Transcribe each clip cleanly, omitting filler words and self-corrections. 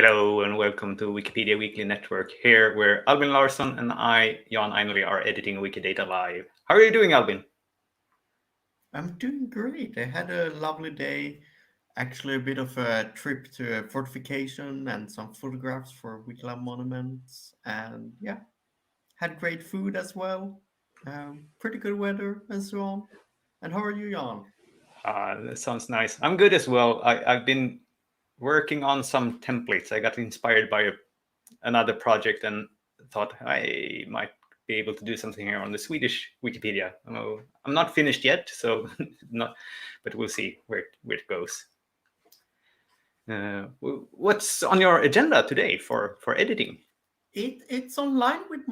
Hello and welcome to Wikipedia Weekly Network, here where Albin Larsson and I, Jan Ainali, are editing Wikidata live. How are you doing, Albin? I'm doing great. I had a lovely day. Actually, a bit of a trip to a fortification and some photographs for Wicklow monuments. And yeah, had great food as well. Pretty good weather and so on. And how are you, Jan? That sounds nice. I'm good as well. I've been working on some templates. I got inspired by another project and thought I might be able to do something here on the Swedish Wikipedia. I'm not finished yet, so not, but we'll see where it goes. What's on your agenda today for editing? It's online with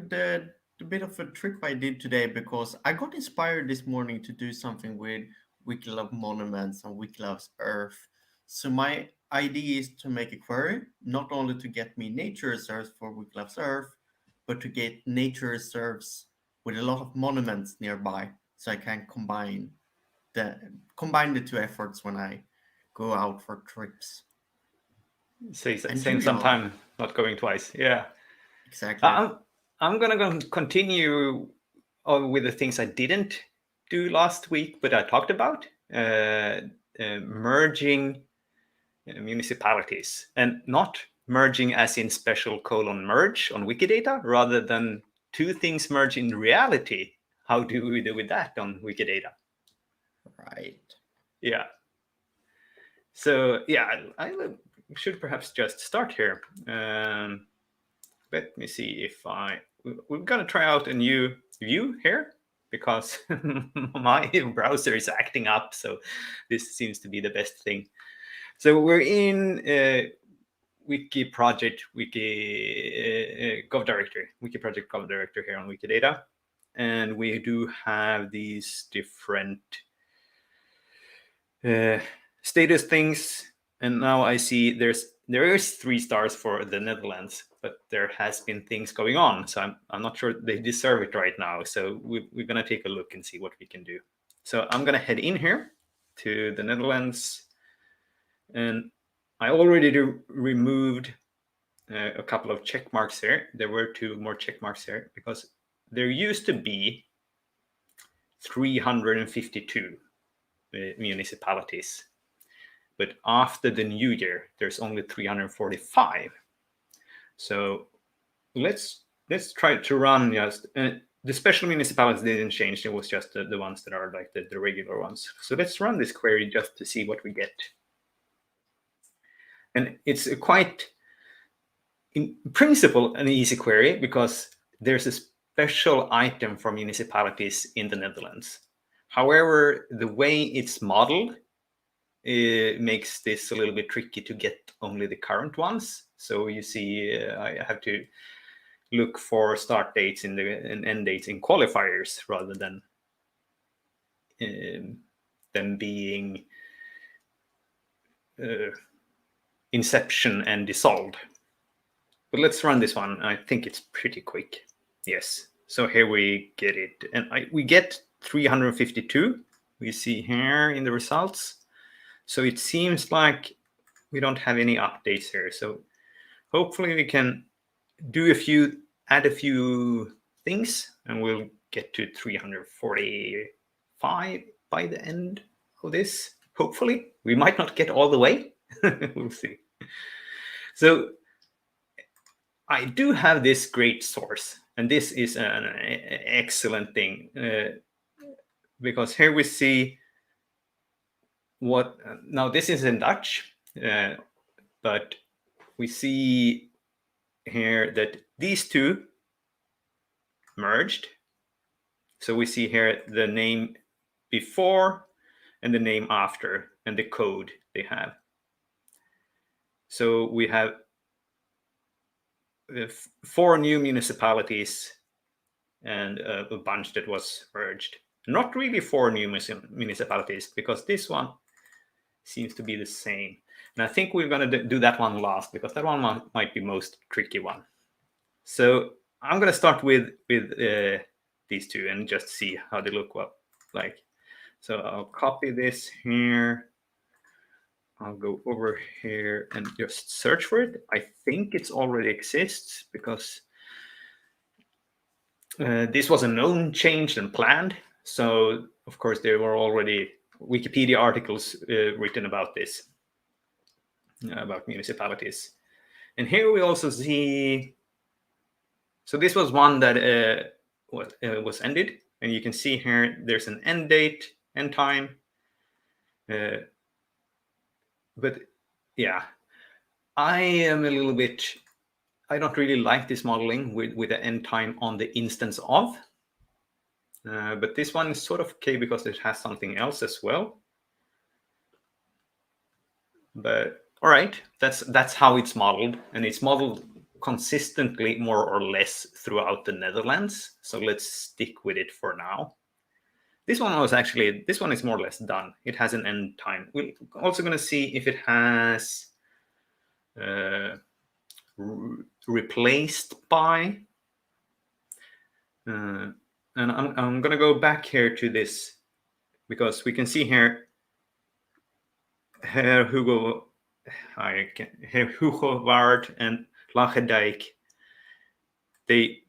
the bit of a trip I did today because I got inspired this morning to do something with Wikilove's monuments and Wikilove's Earth. So my idea is to make a query, not only to get me nature reserves for Wikilove's Earth, but to get nature reserves with a lot of monuments nearby, so I can combine the two efforts when I go out for trips. And Same you, Jan, sometime, not going twice. Yeah. exactly. I'm I'm gonna continue with the things I didn't do last week, but I talked about merging municipalities, and not merging as in special colon merge on Wikidata, rather than two things merge in reality. How do we do with that on Wikidata? Right. Yeah. So yeah, I should perhaps just start here. Let me see if we're gonna try out a new view here because my browser is acting up, so this seems to be the best thing. So we're in wiki project gov directory, wiki project gov directory here on Wikidata, and we do have these different status things. And now I see there is 3 stars for the Netherlands, but there has been things going on, so I'm not sure they deserve it right now. So we're gonna take a look and see what we can do. So I'm gonna head in here to the Netherlands, and I already removed a couple of check marks here. There were 2 more check marks here because there used to be 352 municipalities. But after the new year, there's only 345. So let's try to run just the special municipalities didn't change. It was just the ones that are like the regular ones. So let's run this query just to see what we get. And it's a quite, in principle, an easy query because there's a special item for municipalities in the Netherlands. However, the way it's modeled, it makes this a little bit tricky to get only the current ones. So you see, I have to look for start dates and end dates in qualifiers rather than them being inception and dissolved. But let's run this one. I think it's pretty quick. Yes. So here we get it, and we get 352. We see here in the results. So it seems like we don't have any updates here. So hopefully we can add a few things, and we'll get to 345 by the end of this. Hopefully, we might not get all the way. We'll see. So I do have this great source, and this is an excellent thing because here we see what. Now this is in Dutch, but we see here that these two merged. So we see here the name before and the name after and the code they have. So we have 4 new municipalities and a bunch that was merged. Not really 4 new municipalities, because this one seems to be the same. And I think we're going to do that one last, because that one might be most tricky one. So I'm going to start with these two and just see how they look like. So I'll copy this here. I'll go over here and just search for it. I think it already exists because this was a known change and planned. So, of course, there were already Wikipedia articles written about this, about municipalities. And here we also see, so this was one that was ended. And you can see here, there's an end date, end time. But yeah, I am a little bit, I don't really like this modeling with the end time on the instance of. But this one is sort of okay because it has something else as well. But all right, that's how it's modeled, and it's modeled consistently more or less throughout the Netherlands. So let's stick with it for now. This one is more or less done. It has an end time. We're also going to see if it has replaced by. And I'm going to go back here to this because we can see here Herr Hugo Waard and Lachedijk, they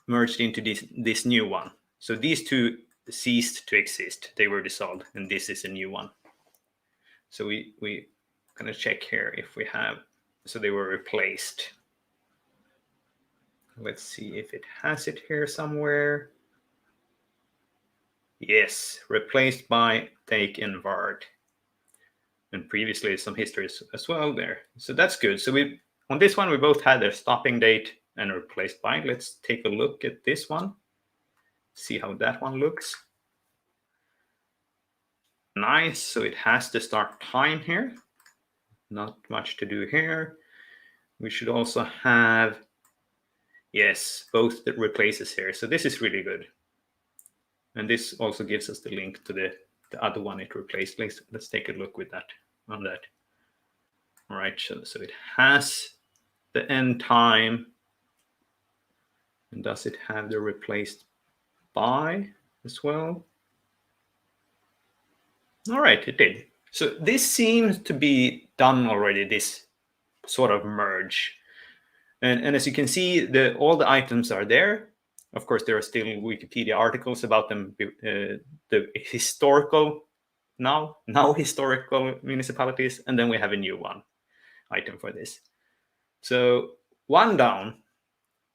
merged into this new one. So these two ceased to exist. They were dissolved, and this is a new one. So we gonna check here if we have, so they were replaced. Let's see if it has it here somewhere. Yes, replaced by Dijk and Waard. And previously some histories as well there. So that's good. So on this one, we both had their stopping date and replaced by. Let's take a look at this one. See how that one looks. Nice. So it has the start time here. Not much to do here. We should also have, yes, both the replaces here. So this is really good. And this also gives us the link to the other one it replaced. Let's take a look with that on that. All right, so it has the end time. And does it have the replaced by as well? All right, it did. So this seems to be done already, this sort of merge. And as you can see, all the items are there. Of course, there are still Wikipedia articles about them, the historical, now historical municipalities, and then we have a new one item for this. So one down.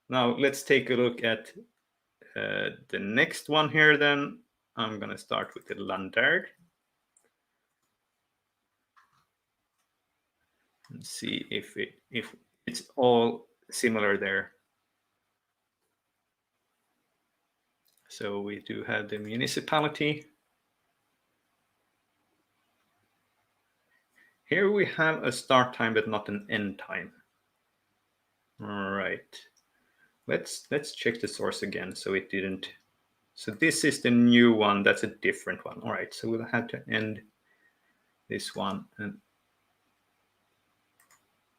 Now let's take a look at the next one here then. I'm going to start with the Landard. And see if it's all similar there. So we do have the municipality. Here we have a start time, but not an end time. All right. Let's check the source again. So it didn't. So this is the new one. That's a different one. All right. So we'll have to end this one. And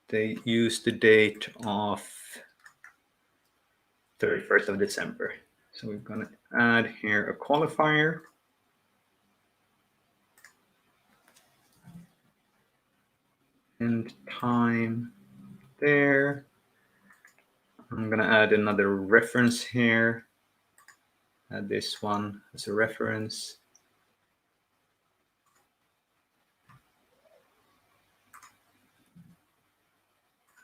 they use the date of 31st of December. So we're going to add here a qualifier. End time there. I'm going to add another reference here. Add this one as a reference.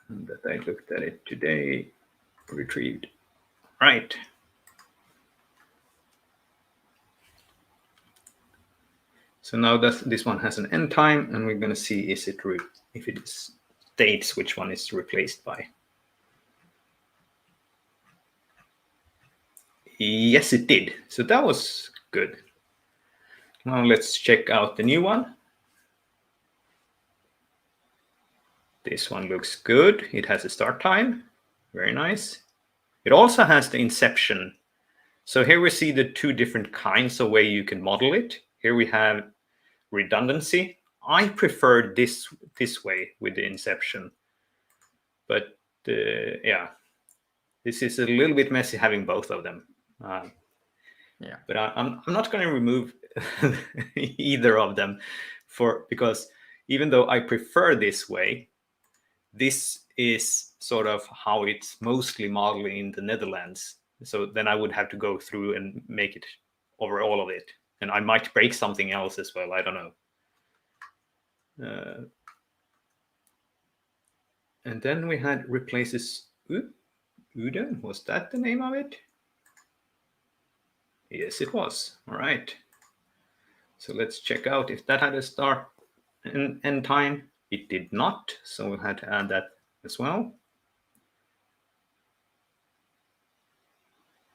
And that I looked at it today, retrieved. Right. So now this one has an end time, and we're going to see if it states which one is replaced by. Yes, it did. So that was good. Now let's check out the new one. This one looks good. It has a start time. Very nice. It also has the inception. So here we see the two different kinds of way you can model it. Here we have redundancy. I prefer this way with the inception. But yeah, this is a little bit messy having both of them. Yeah. But I'm not going to remove either of them because even though I prefer this way, this is sort of how it's mostly modeled in the Netherlands. So then I would have to go through and make it over all of it. And I might break something else as well. I don't know. And then we had replaces Uden. Was that the name of it? Yes, it was. All right. So let's check out if that had a start and end time. It did not. So we had to add that as well.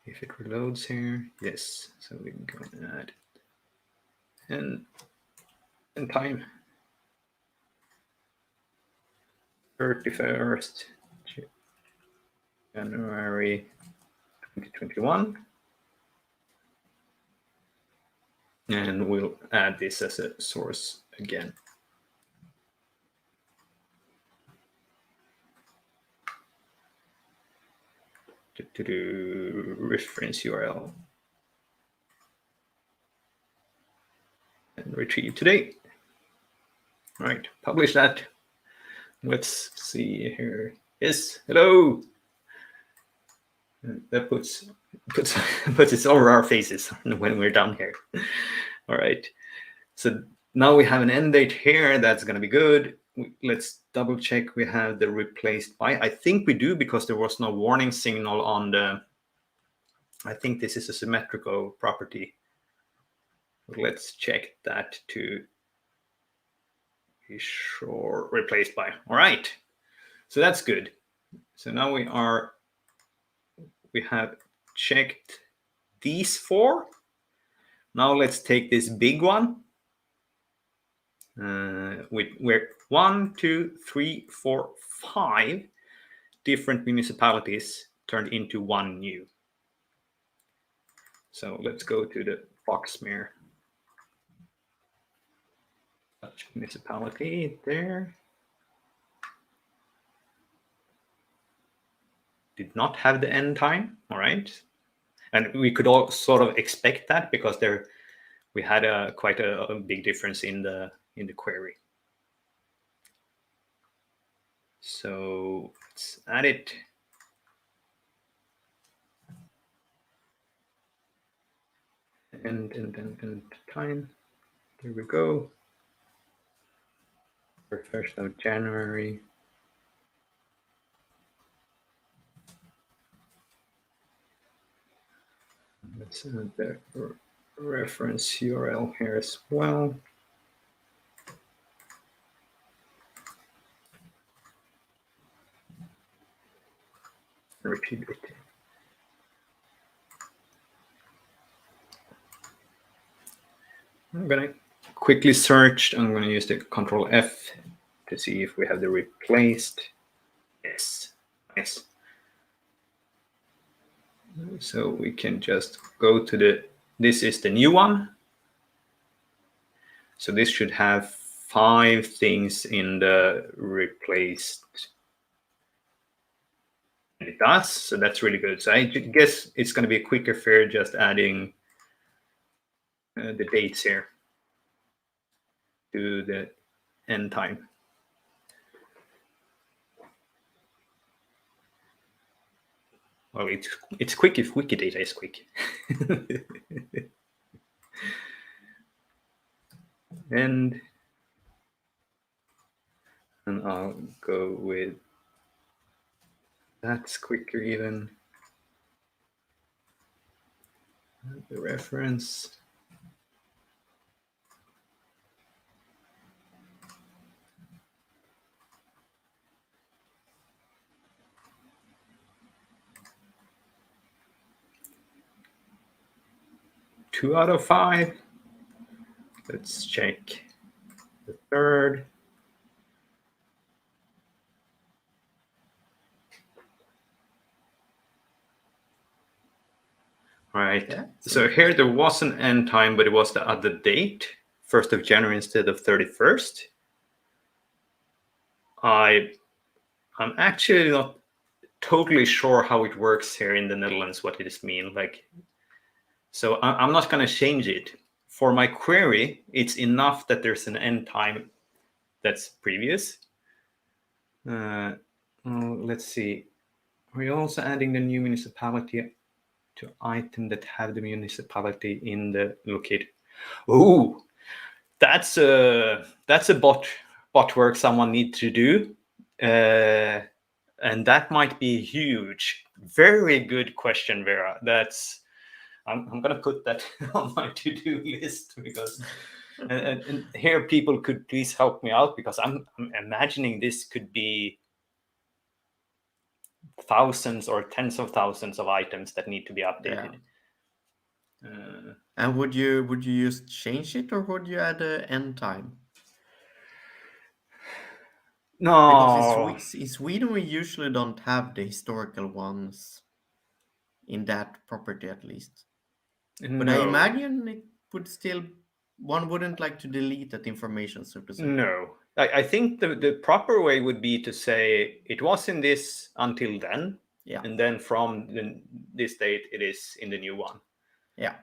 If it reloads here, yes. So we can go and add end time. 31st January 2021. And we'll add this as a source again. To reference URL. And retrieve today. All right, publish that. Let's see here. Yes, hello. That puts it over our faces when we're done here. All right. So now we have an end date here. That's going to be good. Let's double check we have the replaced by. I think we do, because there was no warning signal on the. I think this is a symmetrical property. Let's check that to be sure. Replaced by. All right. So that's good. So now we have checked these 4. Now let's take this big one. Where 1, 2, 3, 4, 5 different municipalities turned into one new. So let's go to the Boxmere Dutch municipality there. Did not have the end time. All right. And we could all sort of expect that, because we had quite a big difference in the query. So let's add it. And time. There we go. 1st of January. Let's add the reference URL here as well. Repeat it. I'm going to quickly search. I'm going to use the Control F to see if we have the replaced. Yes, nice. So we can just go to this is the new one. So this should have 5 things in the replaced. And it does, so that's really good. So I guess it's going to be a quicker fare just adding the dates here to the end time. Well, it's quick if Wikidata is quick. and I'll go with that's quicker even. The reference. Two out of 5. Let's check the third. All right. Yeah, so here there was an end time, but it was the other date, 1st of January instead of 31st. I'm actually not totally sure how it works here in the Netherlands, what it means. So I'm not going to change it. For my query, it's enough that there's an end time that's previous. Let's see. We're also adding the new municipality to item that have the municipality in the locate. Oh, that's a bot work someone needs to do, and that might be huge. Very good question, Vera. I'm gonna put that on my to-do list because and here people could please help me out because I'm imagining this could be thousands or tens of thousands of items that need to be updated. And would you just change it, or would you add a end time? Because No, in Sweden we usually don't have the historical ones in that property, at least. But I no, imagine it would still, one wouldn't like to delete that information, so to say. no. I think the proper way would be to say it was in this until then, Yeah, and then from this date it is in the new one. yeah,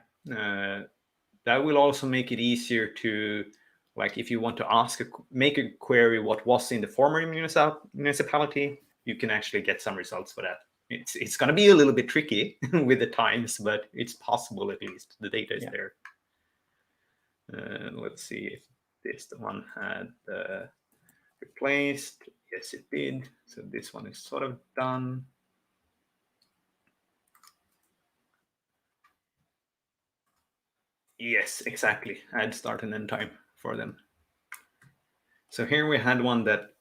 That will also make it easier to, like, if you want to make a query what was in the former municipality, you can actually get some results for that. It's going to be a little bit tricky with the times, but it's possible at least. The data is there. Let's see if this one had replaced. Yes, it did. So this one is sort of done. Yes, exactly. Add start and end time for them. So here we had one that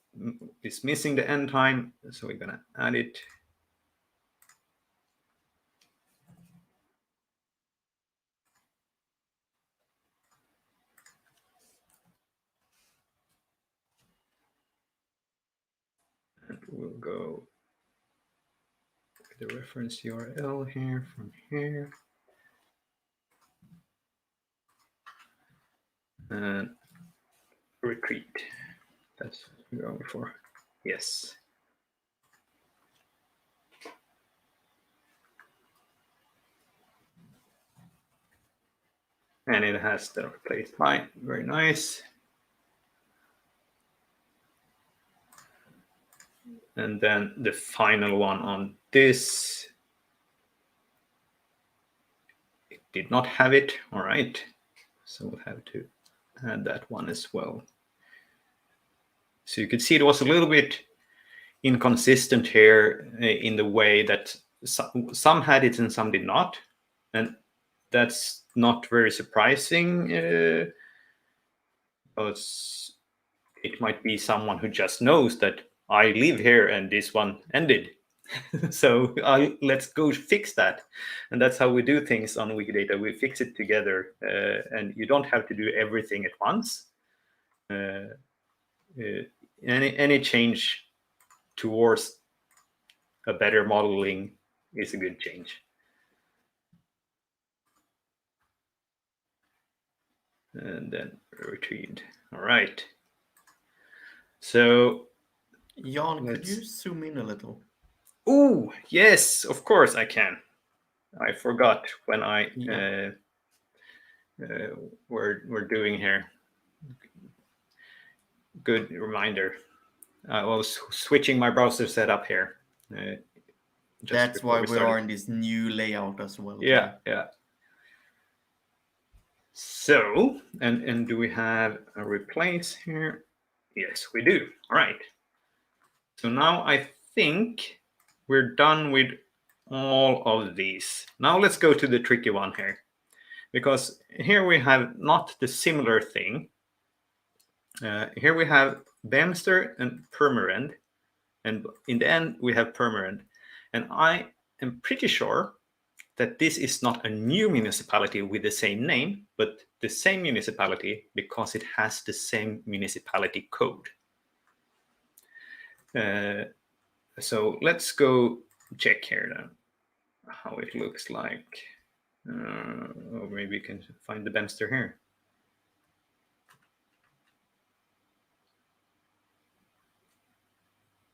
is missing the end time. So we're going to add it. And we'll go with the reference URL here from here. And retreat. That's what we're going for. Yes. And it has the replaced by. Very nice. And then the final one on this. It did not have it. All right. So we'll have to add that one as well. So you could see it was a little bit inconsistent here in the way that some had it and some did not. And that's not very surprising because it might be someone who just knows that I live here and this one ended. So let's go fix that. And that's how we do things on Wikidata. We fix it together and you don't have to do everything at once. Any change towards a better modeling is a good change. And then retrieved. All right. So Jan, could you zoom in a little? Oh, yes, of course I can. I forgot when I we're doing here. Good reminder. I was switching my browser setup here. That's why we are in this new layout as well. Yeah, yeah. So, and do we have a replace here? Yes, we do. All right. So now I think we're done with all of these. Now let's go to the tricky one here, because here we have not the similar thing. Here we have Bemster and Permarend, and in the end we have Permarend. And I am pretty sure that this is not a new municipality with the same name, but the same municipality because it has the same municipality code. So let's go check here then how it looks like. Or maybe you can find the Bemster here.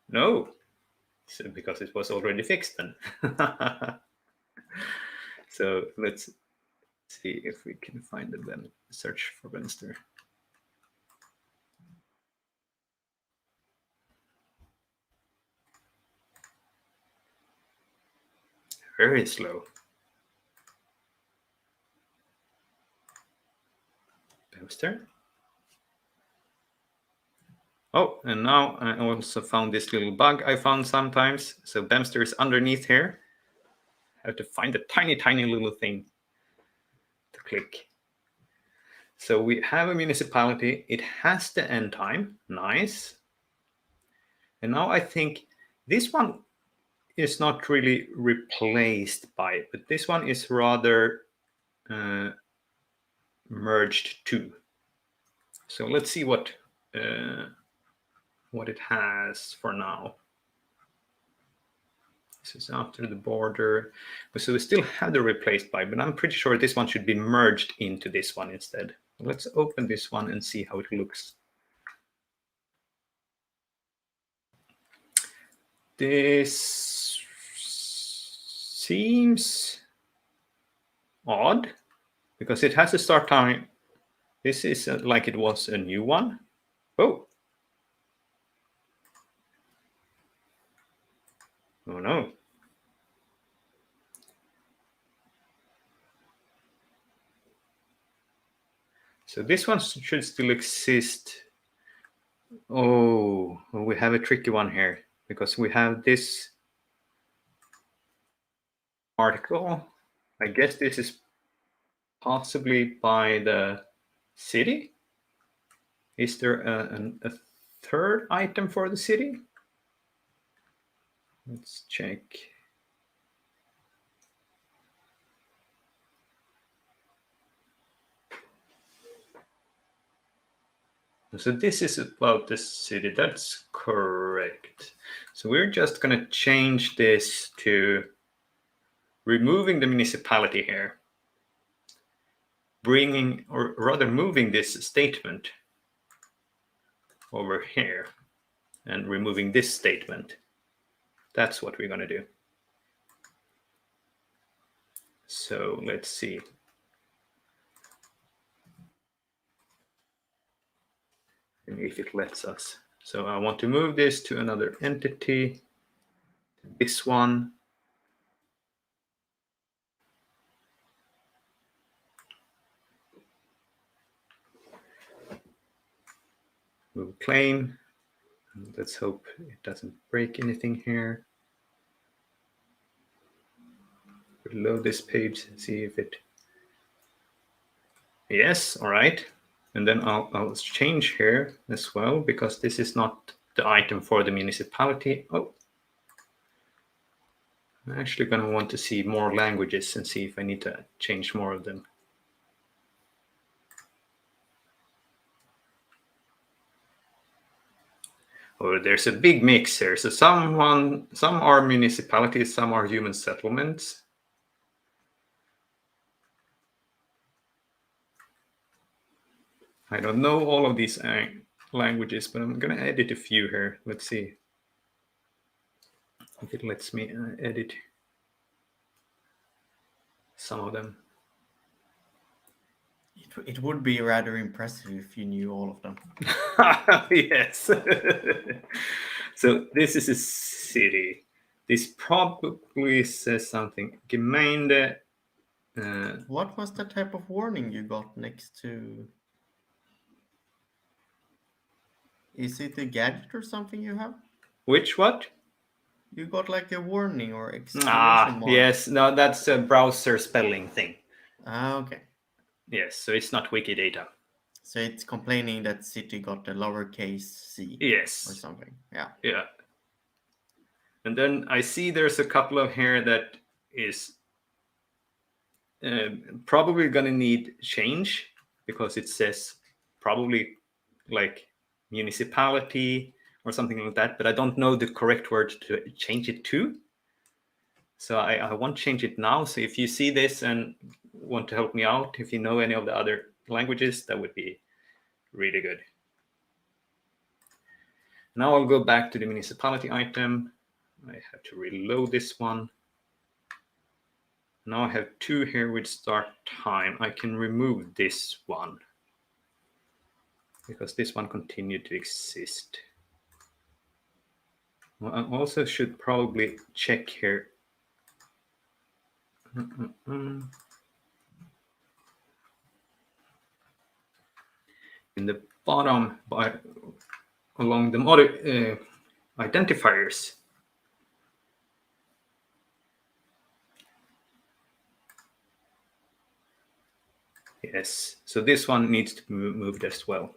No, so because it was already fixed then. So let's see if we can find the search for Bemster. very slow. Bemster. Oh, and now I also found this little bug I found sometimes. So Bemster is underneath here. I have to find a tiny, tiny little thing to click. So we have a municipality. It has the end time. Nice. And now I think this one is not really replaced by it, but this one is rather merged too. So let's see what it has for now. This is after the border. So we still have the replaced by, but I'm pretty sure this one should be merged into this one instead. Let's open this one and see how it looks. This seems odd because it has a start time. This is like it was a new one. Oh. Oh no. So this one should still exist. Oh, well, we have a tricky one here because we have this article. I guess this is possibly by the city. Is there a third item for the city? Let's check. So this is about the city. That's correct. So we're just going to change this to removing the municipality here, bringing, or rather moving this statement over here and removing this statement. That's what we're going to do. So let's see. And if it lets us. So I want to move this to another entity, this one. Move claim. Let's hope it doesn't break anything here. Reload this page and see if it. Yes, all right. And then I'll change here as well because this is not the item for the municipality. Oh, I'm actually going to want to see more languages and see if I need to change more of them. Oh, there's a big mix here. So some are municipalities, some are human settlements. I don't know all of these languages, but I'm going to edit a few here. Let's see if it lets me edit some of them. It would be rather impressive if you knew all of them. Yes. So this is a city. This probably says something. Gemeinde. What was the type of warning you got next to? Is it a gadget or something you have? Which what? You got like a warning or exclamation mark. Yes. No, that's a browser spelling thing. Okay. Yes, so it's not Wikidata. So it's complaining that city got a lowercase c. Yes. Or something. Yeah. Yeah. And then I see there's a couple of here that is probably going to need change because it says probably like municipality or something like that, but I don't know the correct word to change it to. So I won't change it now. So if you see this and want to help me out, if you know any of the other languages, that would be really good. Now I'll go back to the municipality item. I have to reload this one. Now I have two here with start time. I can remove this one because this one continued to exist. Well, I also should probably check here In the bottom, along the identifiers. Yes, so this one needs to be moved as well.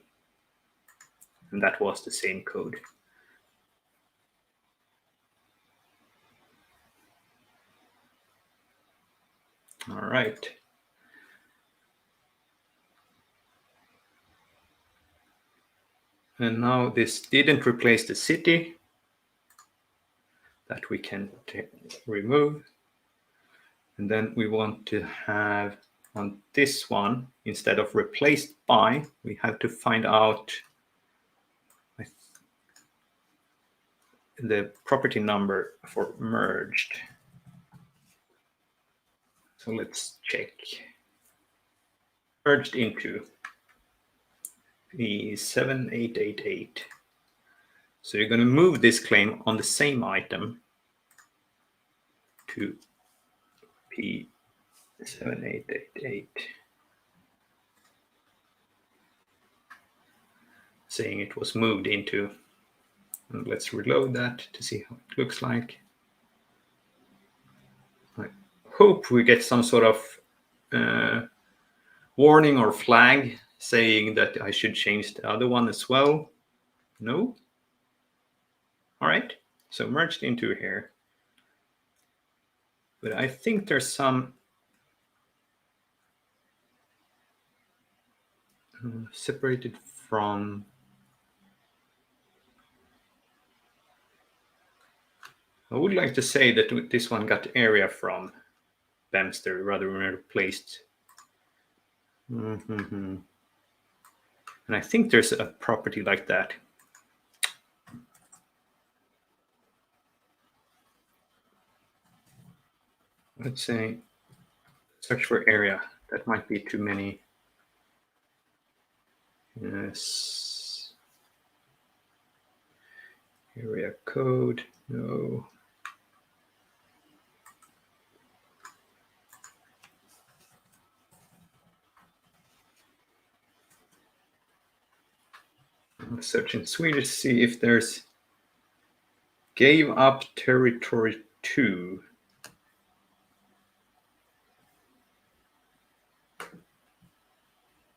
And that was the same code. All right. And now this didn't replace the city. That we can remove. And then we want to have on this one, instead of replaced by, we have to find out the property number for merged. So let's check. Merged into the 7888. So you're going to move this claim on the same item to P7888, saying it was moved into. And let's reload that to see how it looks like. I hope we get some sort of warning or flag saying that I should change the other one as well. No. All right, so merged into here. But I think there's some separated from. I would like to say that this one got area from Bemster rather than replaced. And I think there's a property like that. Let's say search for area. That might be too many. Yes. Area code. No. I'll search in Swedish, see if there's gave up territory 2.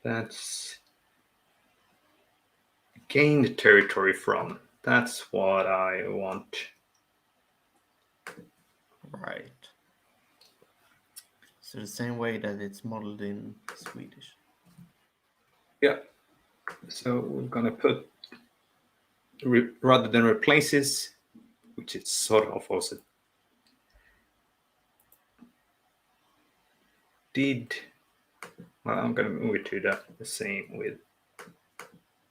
That's gained territory from. That's what I want. Right. So the same way that it's modeled in Swedish. Yeah. So we're going to put, rather than replaces, which is sort of also did. Well, I'm going to move it to the same with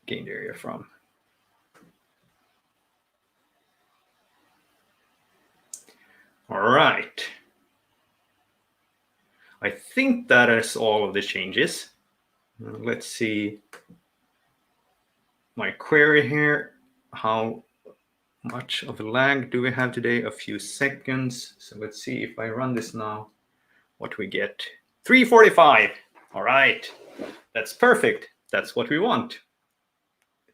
gained area from. All right. I think that is all of the changes. Let's see my query here. How much of a lag do we have today? A few seconds. So let's see if I run this now, what we get. 345. All right. That's perfect. That's what we want.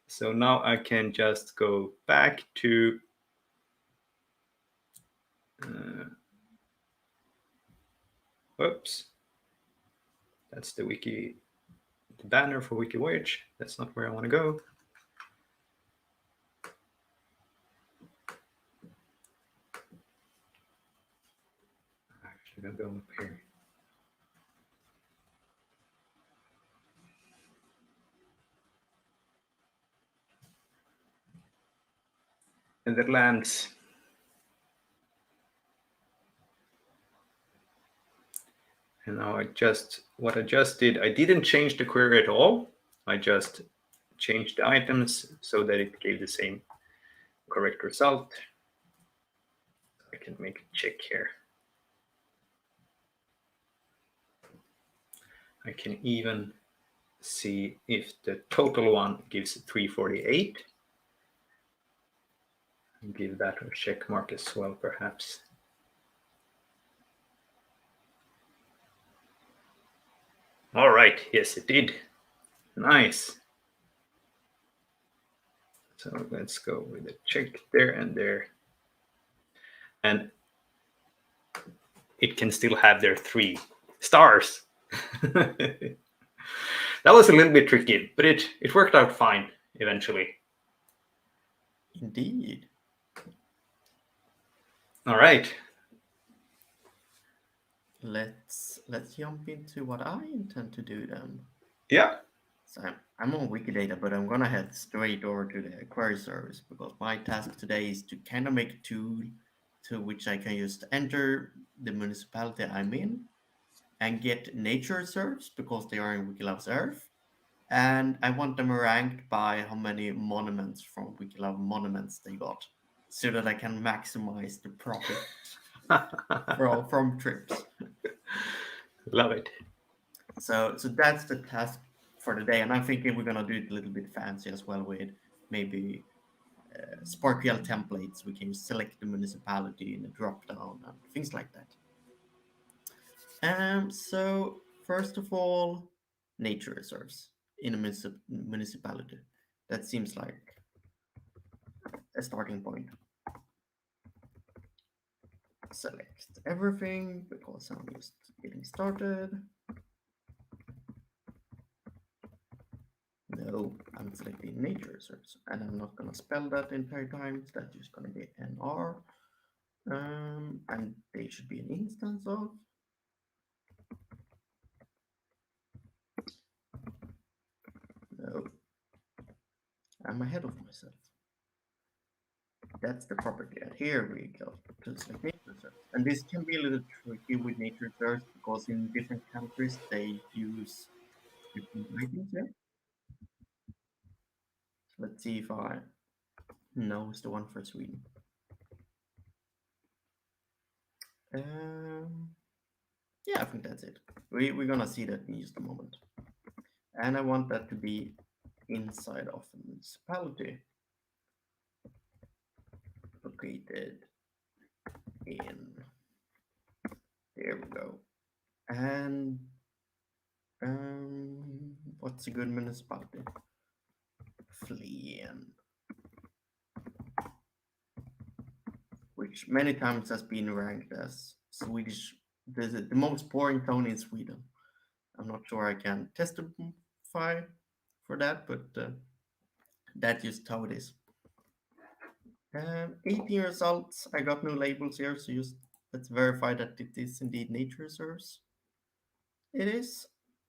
So now I can just go back to whoops. That's the banner for WikiVoyage. That's not where I want to go. Actually, I'll go up here. Netherlands. And now what I just did, I didn't change the query at all. I just changed the items so that it gave the same correct result. I can make a check here. I can even see if the total one gives 348. And give that a check mark as well, perhaps. All right. Yes, it did. Nice. So let's go with a check there and there. And it can still have their 3 stars. That was a little bit tricky, but it worked out fine eventually. Indeed. All right. Let's jump into what I intend to do then. Yeah. So I'm on Wikidata, but I'm gonna head straight over to the query service because my task today is to kind of make a tool to which I can just enter the municipality I'm in and get nature reserves because they are in Wikilab's Earth. And I want them ranked by how many monuments from Wikilab monuments they got so that I can maximize the profit from trips. Love it. So that's the task for the day, and I'm thinking we're gonna do it a little bit fancy as well with maybe SparkPL templates. We can select the municipality in a drop down and things like that. So first of all, nature reserves in a municipality. That seems like a starting point. Select everything because I'm just getting started. No, I'm selecting nature reserves, and I'm not gonna spell that the entire time. So that's just gonna be NR, and they should be an instance of. No, I'm ahead of myself. That's the property. And here we go to select nature reserves, and this can be a little tricky with nature reserves because in different countries they use different items here. So let's see if I know the one for Sweden. Yeah, I think that's it. We're gonna see that in just a moment. And I want that to be inside of the municipality located in, there we go. And what's a good municipality? Flen, which many times has been ranked as Swedish, the most boring town in Sweden. I'm not sure I can testify for that, but that's just how it is. 18 results. I got no labels here, so just let's verify that it is indeed nature reserves. It is.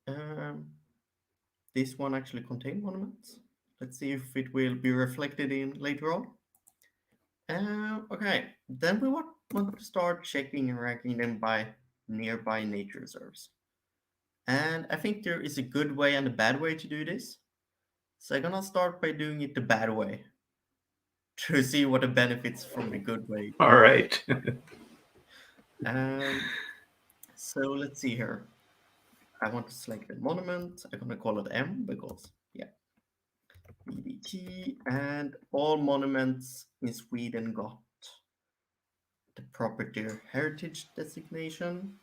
Um, this one actually contains monuments. Let's see if it will be reflected in later on. Okay, then we want to start checking and ranking them by nearby nature reserves. And I think there is a good way and a bad way to do this. So I'm gonna start by doing it the bad way to see what the benefits from the good way. All right. So let's see here. I want to select the monument. I'm gonna call it M because yeah, EDT, and all monuments in Sweden got the property heritage designation.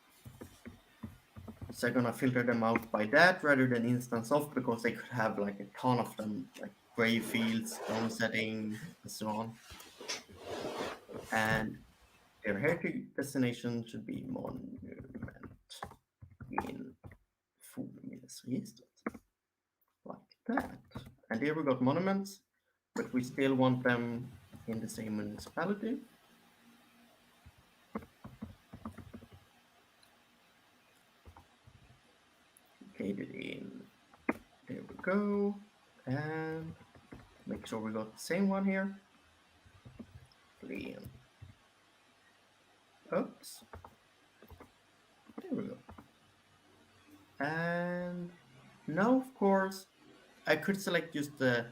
So I'm gonna filter them out by that rather than instance of because they could have like a ton of them, like grave fields, stone setting, and so on. And their heritage destination should be monument in Fornminnesregistret, like that. And here we got monuments, but we still want them in the same municipality. Located in, there we go. And make sure we got the same one here. Flen. Oops. There we go. And now, of course, I could select just the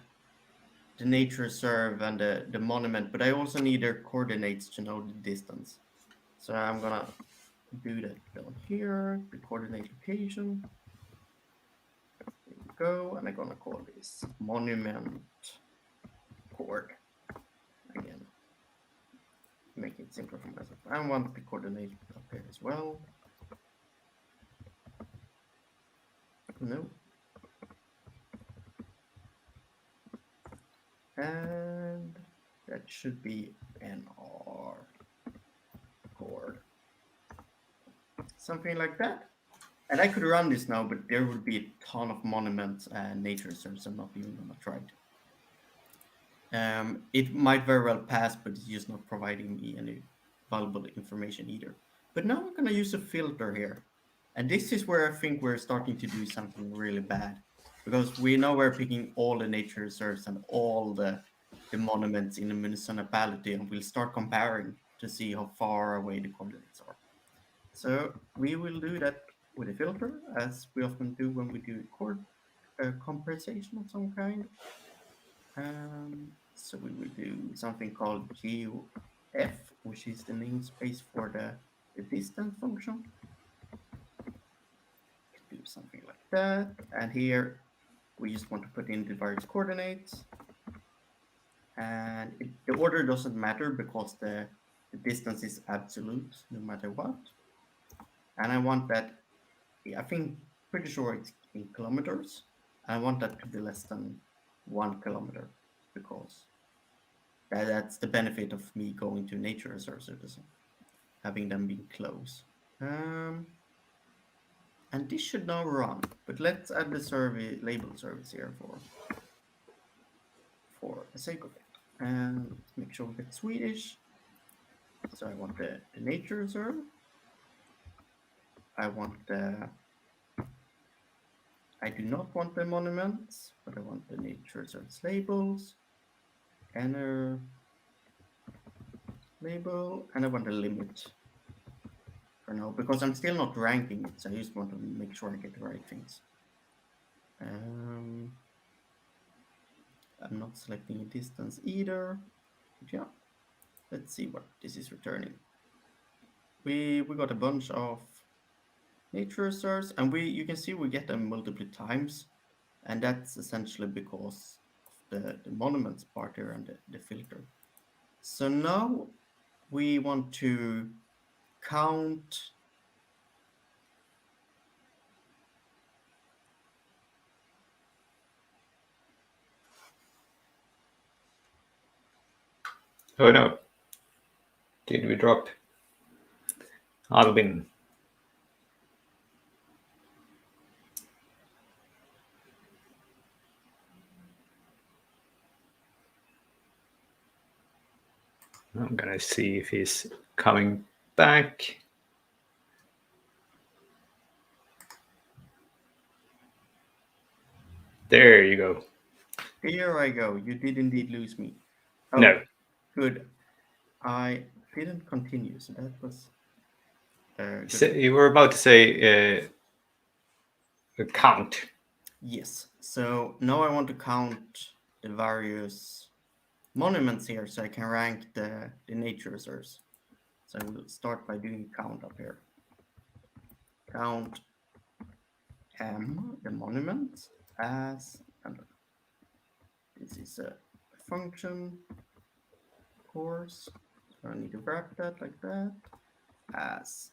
nature reserve and the monument, but I also need their coordinates to know the distance. So I'm gonna do that down here, the coordinate location. There we go, and I'm gonna call this monument cord again. Make it simpler for myself. I want the coordinate up here as well. No. And that should be NR core. Something like that. And I could run this now, but there would be a ton of monuments and nature reserves. I'm not even gonna try it. It might very well pass, but it's just not providing me any valuable information either. But now I'm going to use a filter here. And this is where I think we're starting to do something really bad. Because we know we're picking all the nature reserves and all the monuments in the municipality, and we'll start comparing to see how far away the coordinates are. So we will do that with a filter, as we often do when we do compensation of some kind. So we will do something called GeoF, which is the namespace for the distance function. Do something like that. And here we just want to put in the various coordinates. And the order doesn't matter because the distance is absolute no matter what. And I want that, I think, pretty sure it's in kilometers. I want that to be less than 1 kilometer because that's the benefit of me going to nature reserves, having them being close. And this should now run, but let's add the survey label service here for the sake of it. And let's make sure we get Swedish. So I want the nature reserve. I do not want the monuments, but I want the nature reserves labels. Enter label, and I want the limit for now because I'm still not ranking it, so I just want to make sure I get the right things. I'm not selecting a distance either. But yeah, let's see what this is returning. We got a bunch of nature reserves, and you can see we get them multiple times, and that's essentially because of the monuments part here and the filter. So now we want to count. Oh no. Did we drop Albin? I'm gonna see if he's coming back. There you go. Here I go. You did indeed lose me. Oh, No. good. I didn't continue, so that was good. So you were about to say count. Yes. So now I want to count the various monuments here so I can rank the nature reserves. So I will start by doing count up here. Count the monuments as, and this is a function, of course. So I need to wrap that like that as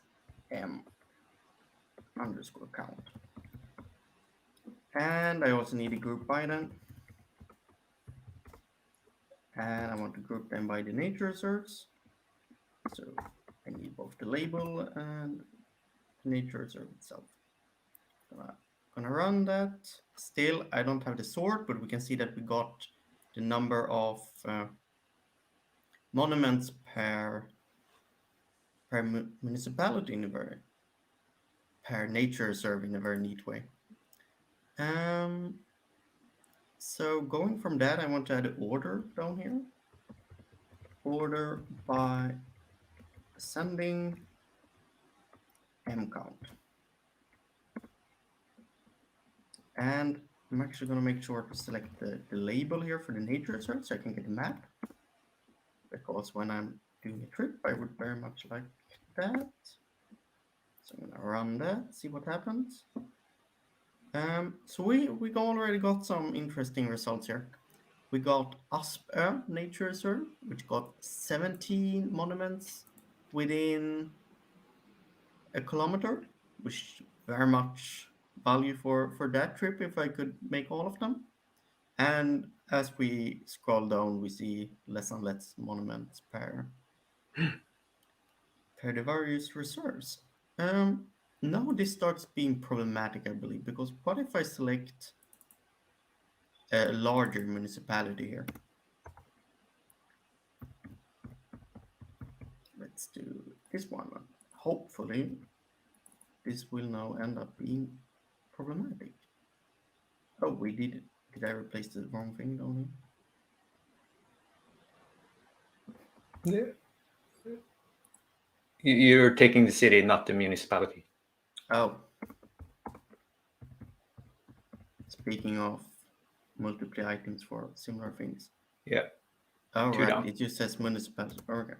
underscore count. And I also need a group by then. And I want to group them by the nature reserves. So I need both the label and the nature reserve itself. Gonna run that. Still, I don't have the sort, but we can see that we got the number of monuments per municipality in a very per nature reserve in a very neat way. So going from that, I want to add an order down here. Order by ascending m count. And I'm actually going to make sure to select the label here for the nature reserve so I can get a map. Because when I'm doing a trip, I would very much like that. So I'm going to run that, see what happens. So we already got some interesting results here. We got Aspö Nature Reserve, which got 17 monuments within a kilometer, which very much value for that trip if I could make all of them. And as we scroll down, we see less and less monuments per the various reserves. Um, Now this starts being problematic, I believe, because what if I select a larger municipality here? Let's do this one. Hopefully, this will now end up being problematic. Oh, we did. Did I replace the wrong thing down Yeah. You're taking the city, not the municipality. here? Oh, speaking of multiple items for similar things. Yeah. Oh, Two right. down. It just says municipality. Okay.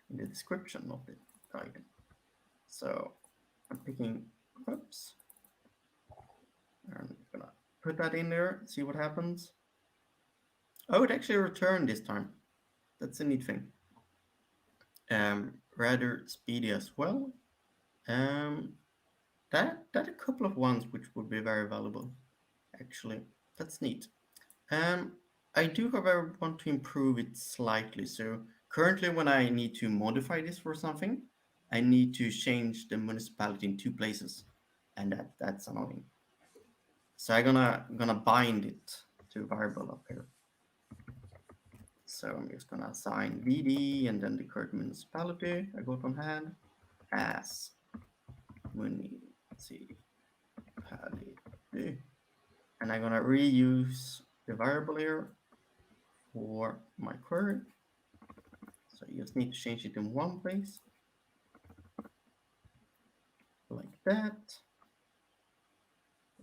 In the description of the item. So I'm picking, oops, I'm gonna put that in there, see what happens. Oh, it actually returned this time. That's a neat thing. Rather speedy as well. Um, that a couple of ones which would be very valuable. Actually, that's neat. Um, I do, however, want to improve it slightly. So currently, when I need to modify this for something, I need to change the municipality in two places, and that's annoying. So I'm gonna bind it to a variable up here. So I'm just gonna assign VD and then the current municipality I got on hand as municipality, and I'm gonna reuse the variable here for my query. So you just need to change it in one place, like that.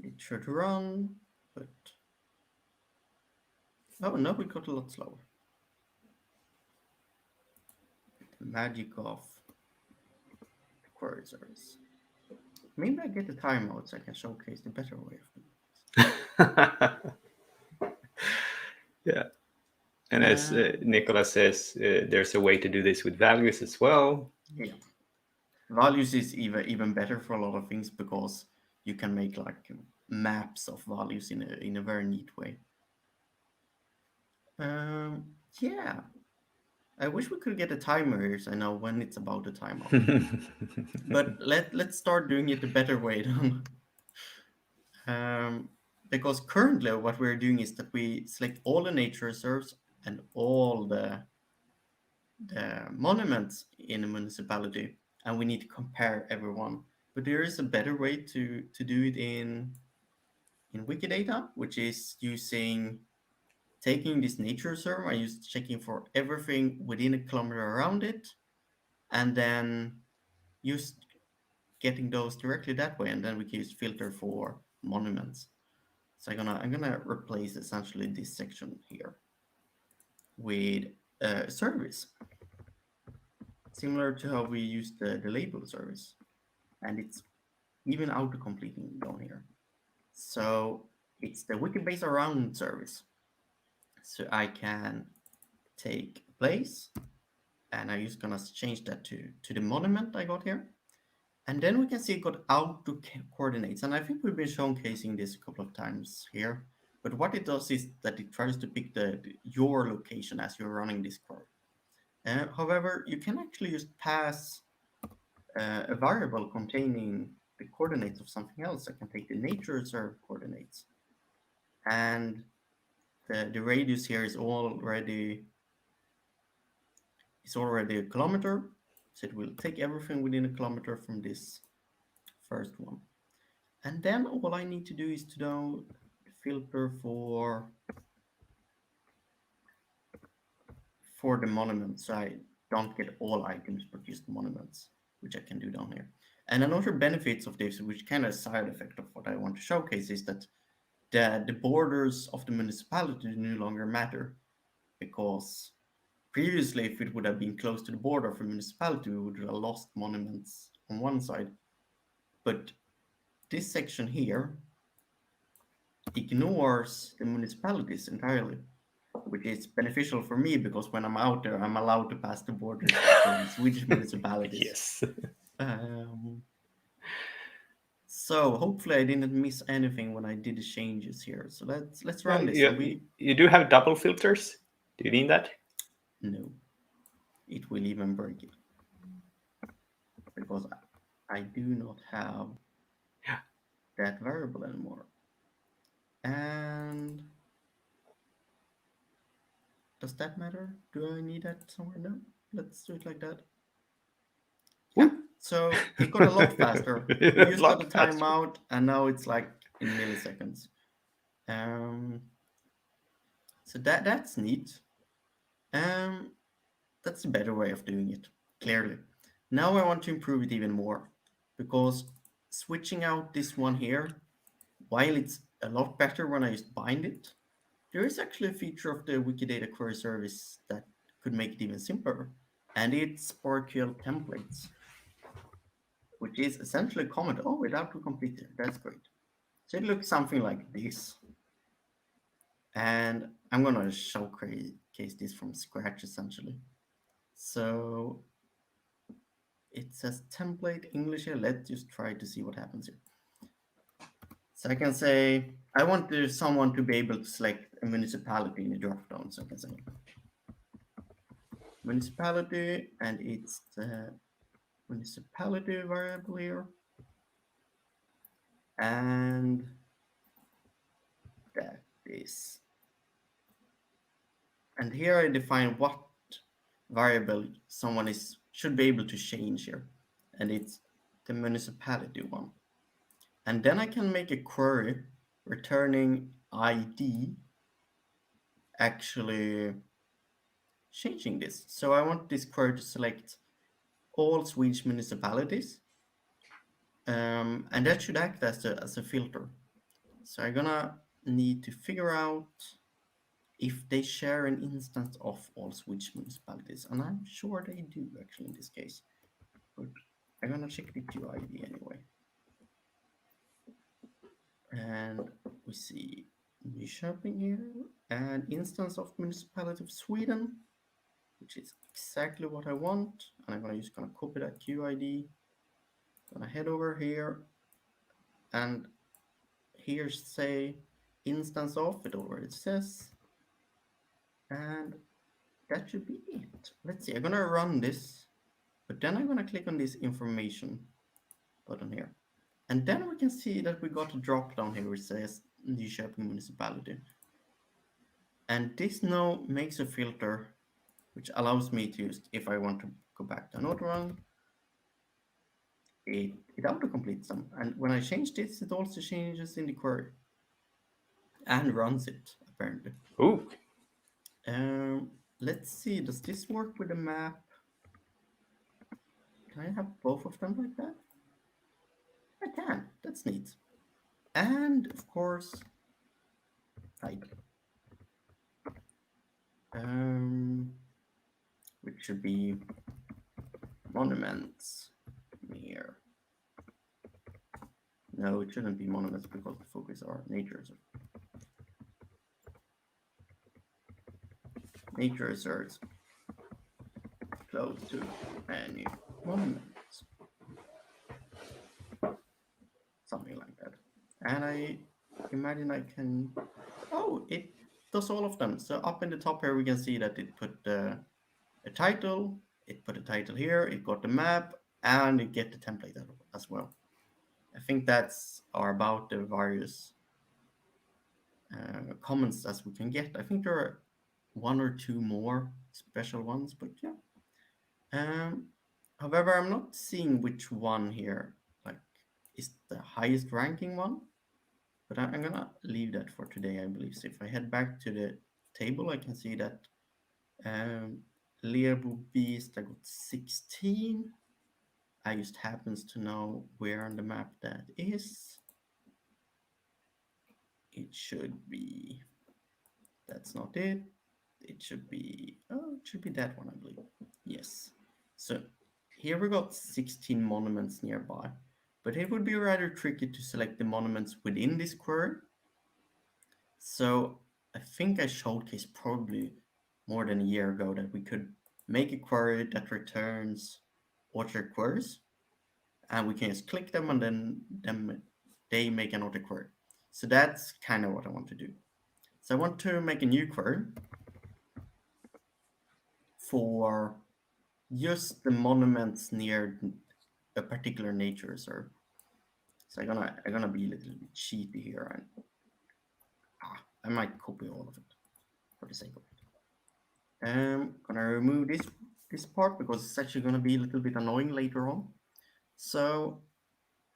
It should run, but oh no, we got a lot slower. The magic of the query service. Maybe I get a timeout so I can showcase the better way of doing Yeah. And as this. Nicholas says, there's a way to do this with values as well. Yeah, values is even better for a lot of things because you can make like maps of values in a very neat way. Yeah, I wish we could get a timer here so I know when it's about to time out. But let's start doing it the better way then. Um, because currently what we're doing is that we select all the nature reserves and all the monuments in a municipality, and we need to compare everyone. But there is a better way to do it in Wikidata, which is using taking this nature reserve and just checking for everything within a kilometer around it, and then just getting those directly that way, and then we can use filter for monuments. So I'm gonna replace essentially this section here with a service, similar to how we use the label service, and it's even auto completing down here. So it's the Wikibase around service. So I can take place, and I'm just gonna change that to the monument I got here. And then we can see it got auto coordinates. And I think we've been showcasing this a couple of times here. But what it does is that it tries to pick your location as you're running this query. However, you can actually just pass a variable containing the coordinates of something else. I can take the nature reserve coordinates. And the radius here is already a kilometer. So it will take everything within a kilometer from this first one. And then all I need to do is to do filter for the monuments. So I don't get all items but just monuments, which I can do down here. And another benefits of this, which kind of side effect of what I want to showcase, is that the borders of the municipality no longer matter, because previously, if it would have been close to the border of a municipality, we would have lost monuments on one side. But this section here ignores the municipalities entirely, which is beneficial for me because when I'm out there, I'm allowed to pass the borders between Swedish municipalities. Yes. Um, So hopefully I didn't miss anything when I did the changes here. So let's Well, run this. And we you do have double filters. Do you need that? no, it will even break it because I do not have that variable anymore. And does that matter? Do I need that somewhere? No. Let's do it like that. Yeah. Woo! So it got a lot faster. We A just got lot the faster. timeout, and now it's like in milliseconds. Um, so that's neat. Um, that's a better way of doing it. Clearly. Now I want to improve it even more because switching out this one here, while it's a lot better when I just bind it, there is actually a feature of the Wikidata query service that could make it even simpler, and it's SparkQL templates, which is essentially a comment. Oh, without autocomplete there. That's great. So it looks something like this. And I'm going to showcase this from scratch essentially. So it says template English here. Let's just try to see what happens here. So I can say, I want someone to be able to select a municipality in the dropdown. So I can say municipality, and it's the municipality variable here. And that is, and here I define what variable someone should be able to change here. And it's the municipality one. And then I can make a query returning ID actually changing this. So I want this query to select all Swedish municipalities. And that should act as a filter. So I'm gonna need to figure out if they share an instance of all Swedish municipalities. And I'm sure they do actually in this case. But I'm gonna check the QID anyway. And we see Nyköping here, an instance of municipality of Sweden, which is exactly what I want. And I'm gonna copy that QID. Gonna head over here, and here say instance of, it already says, and that should be it. Let's see, I'm gonna run this, but then I'm gonna click on this information button here. And then we can see that we got a drop down here which says Nyköping municipality. And this now makes a filter which allows me to use, if I want to go back to another one, it autocompletes them. And when I change this, it also changes in the query and runs it, apparently. Ooh. Let's see, does this work with the map? Can I have both of them like that? I can, that's neat. And of course, title. Which should be monuments near. No, it shouldn't be monuments because the focus are nature reserves close to any monuments. Something like that. And I imagine I can, oh, it does all of them. So up in the top here, we can see that it put a title, it put a title here, it got the map, and it get the template as well. I think that's are about the various comments as we can get. I think there are one or two more special ones, but yeah. However, I'm not seeing which one here like is the highest ranking one, but I'm gonna leave that for today, I believe. So if I head back to the table, I can see that Lerbo Beast, I got 16. I just happens to know where on the map that is. It should be, that's not it. It should be, oh, it should be that one, I believe. Yes. So here we got 16 monuments nearby, but it would be rather tricky to select the monuments within this query. So I think I showcased probably more than a year ago that we could make a query that returns orchard queries, and we can just click them and then they make an auto query. So that's kind of what I want to do. So I want to make a new query for just the monuments near a particular nature reserve. So I'm gonna be a little bit cheaty here, and I might copy all of it for the sake of it. Gonna remove this part because it's actually gonna be a little bit annoying later on. So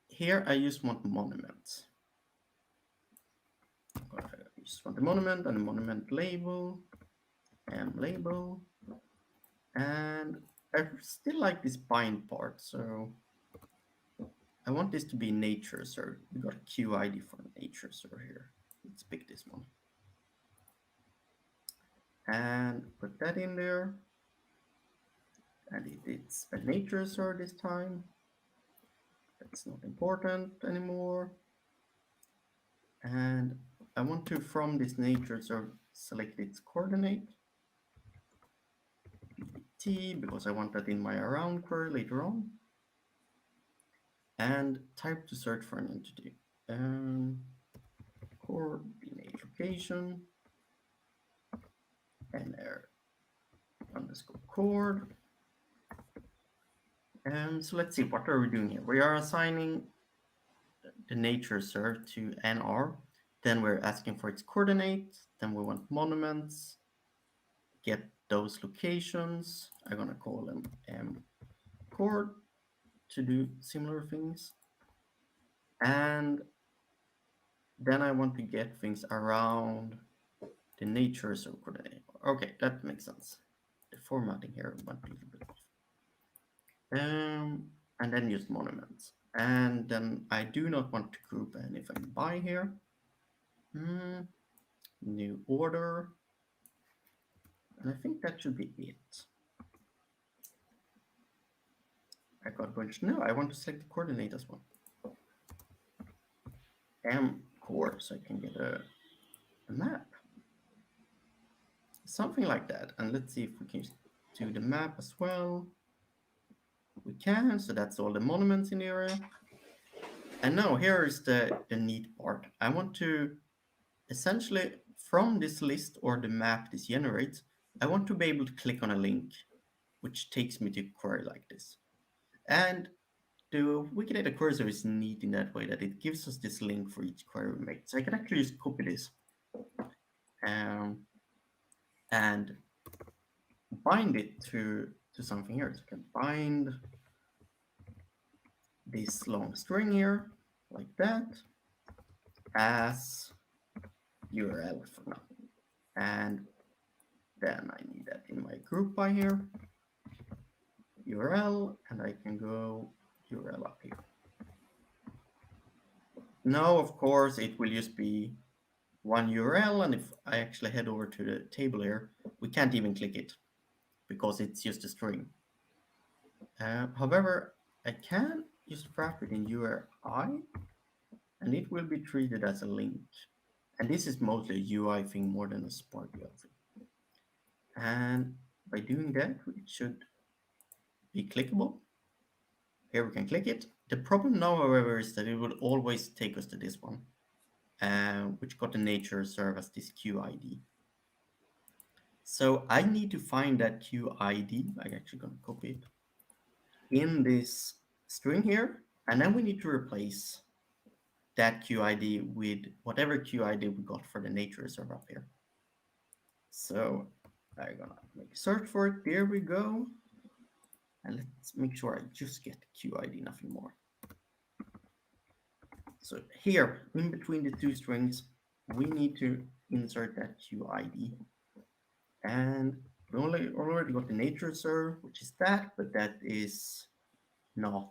here I just want monuments. I just want the monument and the monument label, label, and I still like this bind part, so I want this to be nature, so we got a QID for nature, so here. Let's pick this one. And put that in there. And it's a nature reserve this time. That's not important anymore. And I want to, from this nature reserve, select its coordinate. T, because I want that in my around query later on. And type to search for an entity. Coordinate location. And underscore cord. So let's see, what are we doing here? We are assigning the nature reserve to NR. Then we're asking for its coordinates. Then we want monuments. Get those locations. I'm gonna call them mcord to do similar things. And then I want to get things around the nature reserve coordinate. Okay, that makes sense. The formatting here might be a little bit off. And then use monuments. And then I do not want to group anything by here. New order. And I think that should be it. I got a bunch. No, I want to select the coordinate as well. Core, so I can get a map. Something like that. And let's see if we can do the map as well. We can, so that's all the monuments in the area. And now here is the neat part. I want to essentially, from this list or the map this generates, I want to be able to click on a link, which takes me to a query like this. And the Wikidata cursor is neat in that way that it gives us this link for each query we make. So I can actually just copy this and bind it to something here. So I can bind this long string here, like that, as URL for now. And then I need that in my group by here, URL, and I can go URL up here. Now, of course, it will just be one URL, and if I actually head over to the table here, we can't even click it because it's just a string. However, I can just wrap it in URI, and it will be treated as a link. And this is mostly a UI thing more than a Spark UI thing. And by doing that, it should be clickable. Here we can click it. The problem now, however, is that it will always take us to this one, which got the nature reserve as this QID. So I need to find that QID. I'm actually going to copy it in this string here. And then we need to replace that QID with whatever QID we got for the nature reserve up here. So I'm going to make a search for it. There we go. And let's make sure I just get QID, nothing more. So here, in between the two strings, we need to insert that QID. And we already got the nature reserve, which is that, but that is not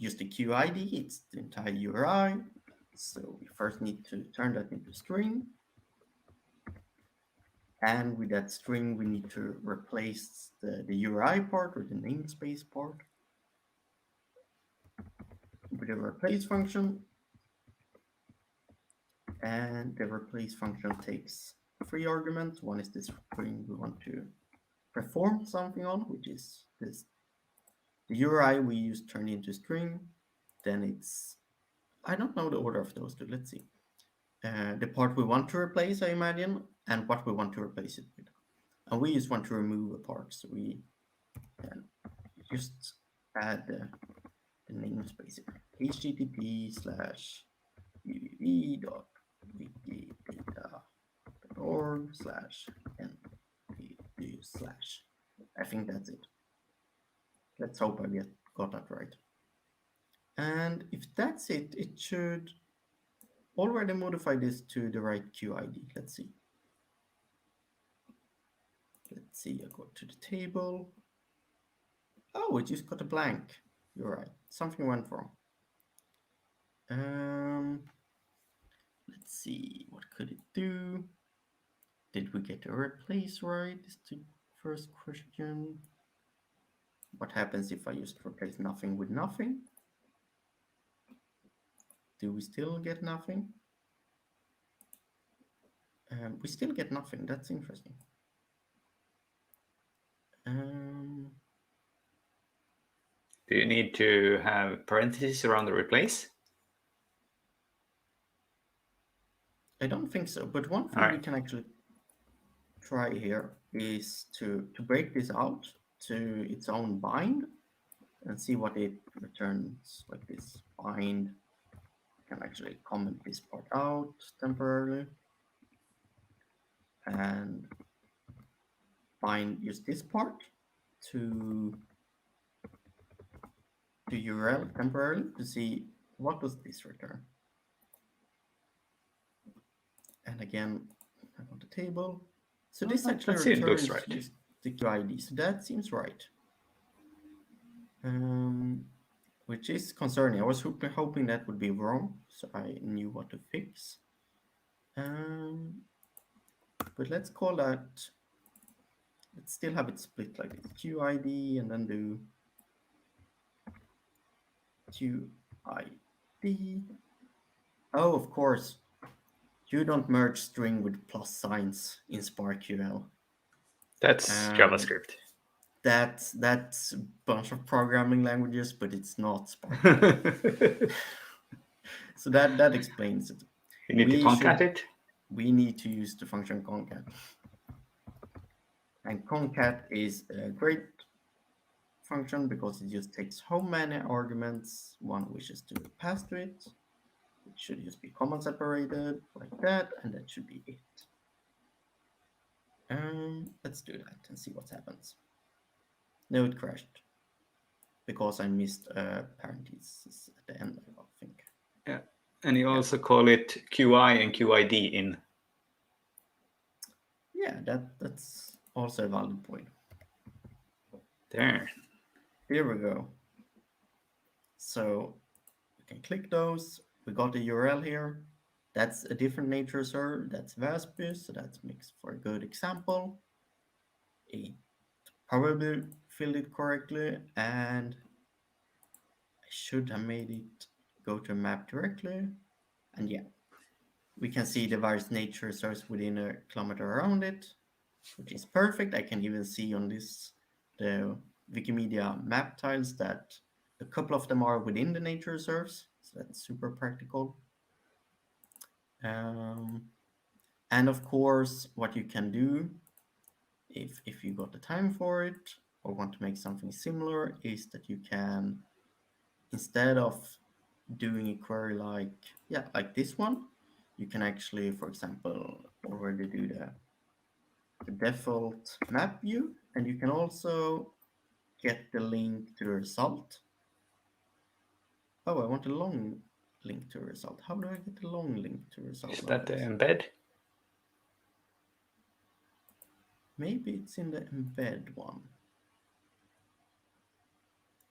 just the QID, it's the entire URI. So we first need to turn that into a string. And with that string, we need to replace the URI part or the namespace part with a replace function. And the replace function takes 3 arguments. One is this string we want to perform something on, which is this. The URI we use turned into string. Then it's I don't know the order of those two. Let's see. The part we want to replace, I imagine, and what we want to replace it with. And we just want to remove a part, so we can just add the namespace here. http://wikidata.org/npd/. I think that's it. Let's hope I got that right. And if that's it, it should already modify this to the right QID. Let's see. Let's see, I go to the table. Oh, it just got a blank. You're right. Something went wrong. Let's see, what could it do? Did we get a replace right? Is the first question. What happens if I just replace nothing with nothing? Do we still get nothing? We still get nothing. That's interesting. Do you need to have parentheses around the replace? I don't think so, but one thing we can actually try here is to break this out to its own bind and see what it returns like this. Bind. I can actually comment this part out temporarily and bind use this part to the URL temporarily to see what does this return. And again, I want the table. So this actually returns right. just the QID. So that seems right. Which is concerning. I was hoping that would be wrong, so I knew what to fix. But let's call that. Let's still have it split like this: QID, and then do QID. Oh, of course. You don't merge string with plus signs in SparkQL. That's JavaScript. That's a bunch of programming languages, but it's not Spark. So that explains it. You need to concat it? We need to use the function concat. And concat is a great function because it just takes how many arguments one wishes to pass to it. It should just be comma separated like that, and that should be it. Let's do that and see what happens. No, it crashed because I missed parentheses at the end, I think. Yeah, and you also call it QI and QID in. Yeah, that's also a valid point. There. Here we go. So we can click those. We got the URL here. That's a different nature server. That's Vaspy, so that makes for a good example. It probably filled it correctly, and I should have made it go to a map directly. And yeah, we can see the various nature servers within a kilometer around it, which is perfect. I can even see on this the Wikimedia map tiles that a couple of them are within the nature reserves, so that's super practical. And of course, what you can do, if you got the time for it or want to make something similar, is that you can, instead of doing a query like this one, you can actually, for example, already do the default map view, and you can also get the link to the result. Oh, I want a long link to the result. How do I get the long link to the result? Is that the embed? Maybe it's in the embed one.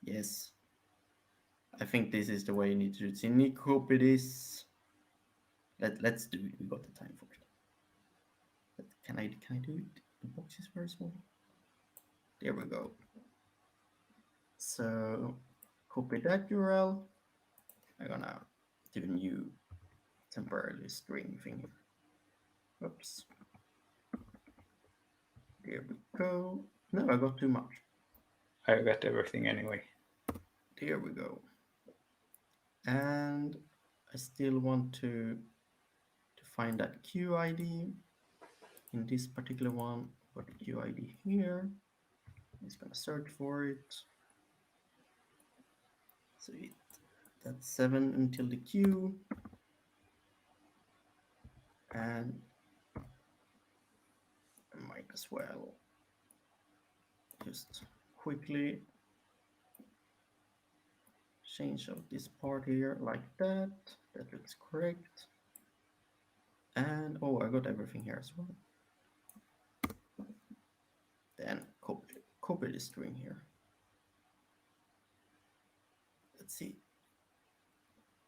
Yes. I think this is the way you need to do it. So you need to copy this. Let's do it. We got the time for it. But can I do it? The box is very small. There we go. So copy that URL. I'm gonna do a new temporarily string thing here. Oops. There we go. No, I got too much. I got everything anyway. There we go. And I still want to find that QID in this particular one. Got the QID here. It's gonna search for it. So that's 7 until the Q. And I might as well just quickly change out this part here like that. That looks correct. And oh, I got everything here as well. Then copy the string here. Let's see.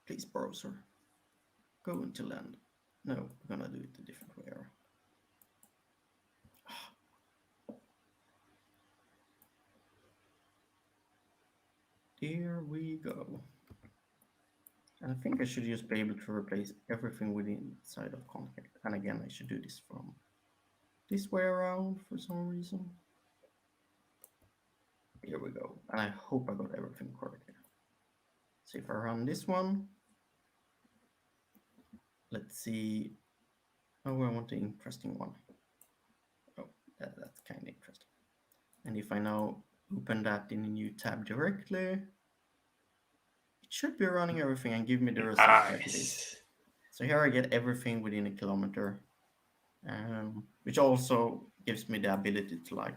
Please, browser, go until end. No, we're gonna do it a different way around. Here we go. And I think I should just be able to replace everything within inside of contact. And again, I should do this from this way around for some reason. Here we go. And I hope I got everything correct here. So if I run this one, let's see. Oh, I want an interesting one. Oh, that's kind of interesting. And if I now open that in a new tab directly, it should be running everything and give me the result like it is. So here I get everything within a kilometer, which also gives me the ability to, like,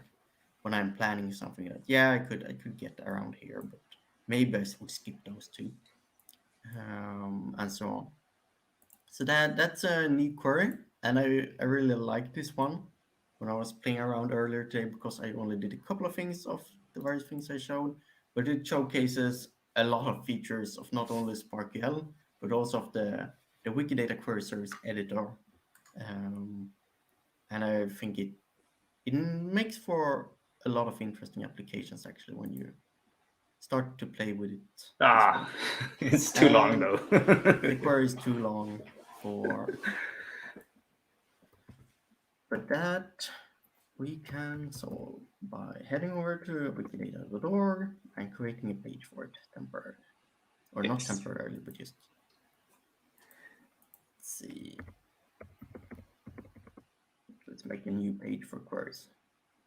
when I'm planning something, like, yeah, I could get around here, but maybe I would skip those two, and so on. So that's a neat query, and I really like this one when I was playing around earlier today, because I only did a couple of things of the various things I showed, but it showcases a lot of features of not only SparkQL, but also of the Wikidata query service editor. And I think it makes for a lot of interesting applications, actually, when you start to play with it. It's too long though. The query is too long but that we can solve by heading over to wikidata.org and creating a page for it temporarily. Or not temporarily, but just, let's see. Let's make a new page for queries.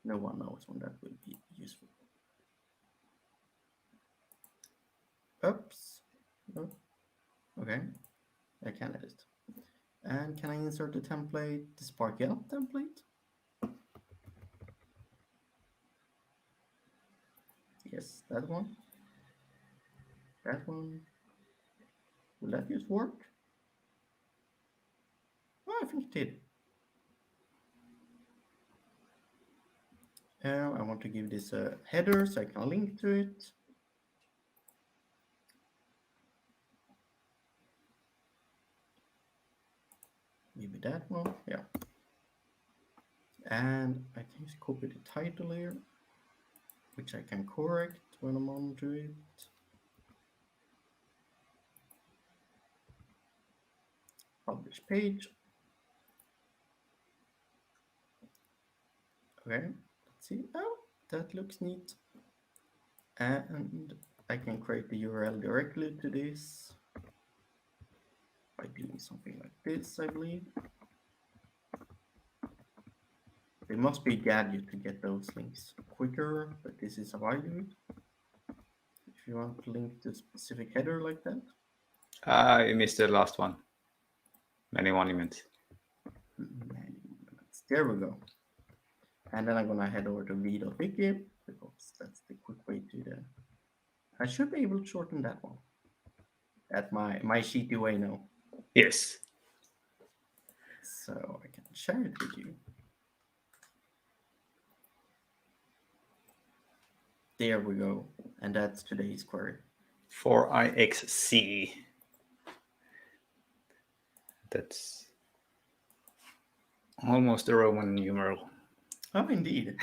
No one knows when that will be useful. Oops. Oh. Okay. I can edit. And can I insert the template, the SparkQL template? Yes, that one. That one. Will that just work? Oh, I think it did. I want to give this a header so I can link to it. Maybe that one, yeah. And I can just copy the title here, which I can correct when I'm onto it. Publish page. Okay, let's see. Oh, that looks neat. And I can create the URL directly to this by doing something like this, I believe. There must be a gadget to get those links quicker, but this is how I do it. If you want to link to a specific header like that. I missed the last one. Many monuments. There we go. And then I'm gonna head over to v.wiki, because that's the quick way to the. I should be able to shorten that one. At my shitty way now. Yes. So I can share it with you. There we go. And that's today's query. 4IXC. That's almost a Roman numeral. Oh, indeed.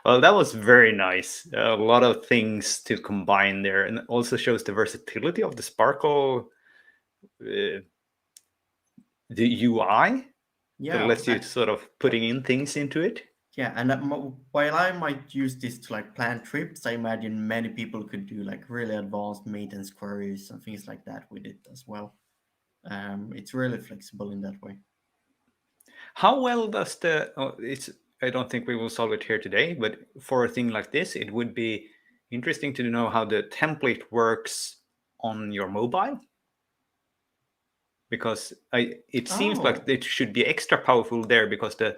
Well, that was very nice. A lot of things to combine there, and it also shows the versatility of the Sparkle, the UI. Yeah, that lets you sort of putting in things into it. Yeah, and while I might use this to like plan trips, I imagine many people could do like really advanced maintenance queries and things like that with it as well. It's really flexible in that way. How well does the? It's. I don't think we will solve it here today, but for a thing like this, it would be interesting to know how the template works on your mobile, because it seems like Oh, it should be extra powerful there because the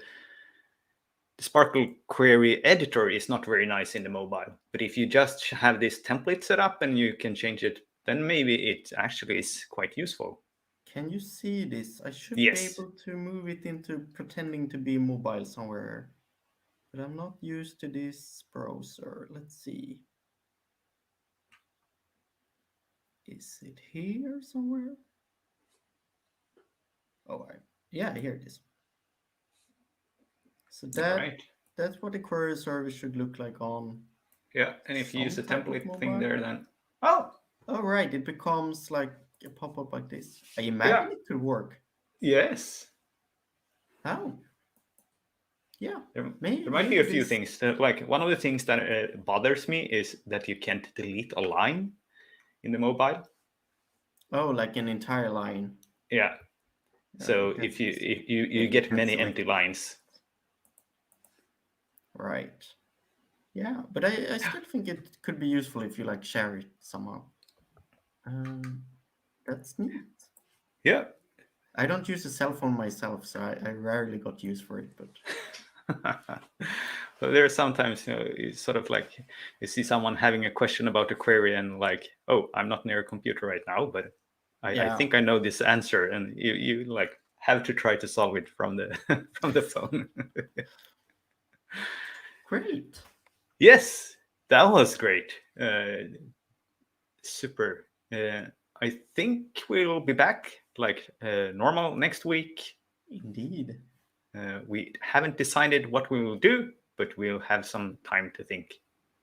Sparkle query editor is not very nice in the mobile. But if you just have this template set up and you can change it, then maybe it actually is quite useful. can you see this? I should be Yes. able to move it into pretending to be mobile somewhere, but I'm not used to this browser. Let's see. Is it here somewhere? Oh, yeah, here it is. So All right. that's what the query service should look like on Yeah. And if you use some the type of template thing mobile. there, then oh Oh, right, it becomes like a pop-up like this. I yeah, imagine it could work. yes. Oh, yeah, There might be maybe a few this. things. Like one of the things that bothers me is that you can't delete a line in the mobile. Oh, like an entire line. Yeah. So That's easy. if you You get can many select empty it. lines. Right. Yeah, but I still think it could be useful if you like share it somehow. Um, that's neat. Yeah. I don't use a cell phone myself, so I rarely got use for it. But But there are sometimes, it's sort of like you see someone having a question about a query and like, oh, I'm not near a computer right now, but I yeah, think I know this answer, and you like have to try to solve it from the from the phone. great. Yes, that was great. Super. I think we'll be back like normal next week. Indeed. We haven't decided what we will do, but we'll have some time to think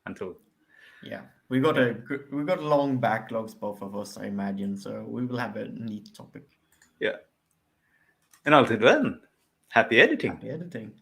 until. Yeah, we got Yeah. we got long backlogs, both of us, I imagine. So we will have a neat topic. Yeah. And until then, happy editing. Happy editing.